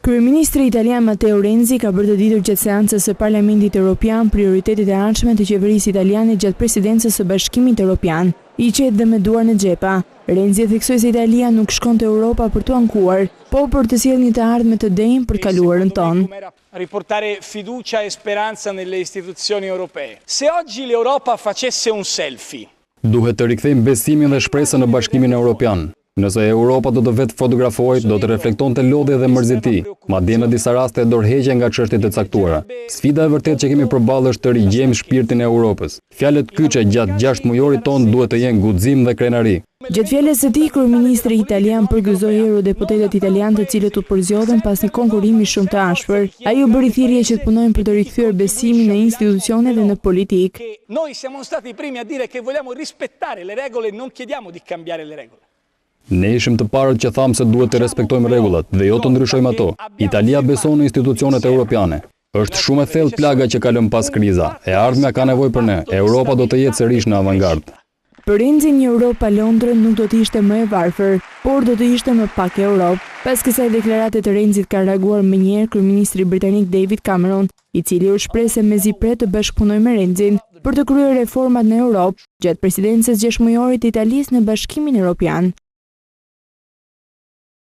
Kryeministri italian Matteo Renzi ka bërë të ditur gjatë seancës së Parlamentit Evropian prioritetet e ardhshme të qeverisë italiane gjatë presidencës së Bashkimit Evropian. I qetë dhe me duar në xhepa. Renzi e theksoi se Italia nuk shkon te Europa për t'u ankuar, po për të sjellë një të ardhme të denjë për kaluarën tonë. Riportare fiducia e speranza nelle istituzioni europee. Se oggi l'Europa facesse un selfie. Duhet të rikthejmë besimin dhe shpresën në Bashkimin Evropian. Nëse Europa do të vetë fotografohet, do të reflektonte lodhje dhe mërziti, madje në disa raste dorëheqje nga çështjet e caktuara. Sfida e vërtetë që kemi përballë është të rigjejmë shpirtin e Europës. Fjalët kyçe gjatë 6 mujorit ton duhet të jenë guxim dhe krenari. Gjatë fjalës së tij, kryeministri italian përgëzoi eurodeputetët italianë të cilët u përzgjodhen pas një konkurrimi shumë të ashpër. Ai u bëri thirrje që të punojnë për të rikthyer besimin në institucione dhe në politikë. Noi siamo stati i primi a dire che vogliamo rispettare le regole e non chiediamo di cambiare le regole. Ne ishim të parët që thamë se duhet të respektojmë rregullat dhe jo të ndryshojmë ato. Italia beson në institucionet europiane. Është shumë e thellë plaga që ka lënë pas kriza, e ardhmja ka nevojë për ne. Europa do të jetë sërish në avangardë. Për Renzi, një Europë pa Londrën nuk do të ishte më e varfër, por do të ishte më pak Europë. Pas kësaj deklarate të Renzit ka reaguar menjëherë kryeministri britanik David Cameron, i cili u shpreh se mezi pret të bashkëpunojë me Renzin për të kryer reformat në Europë gjatë presidencës 6 mujorit të Italisë në Bashkimin Evropian.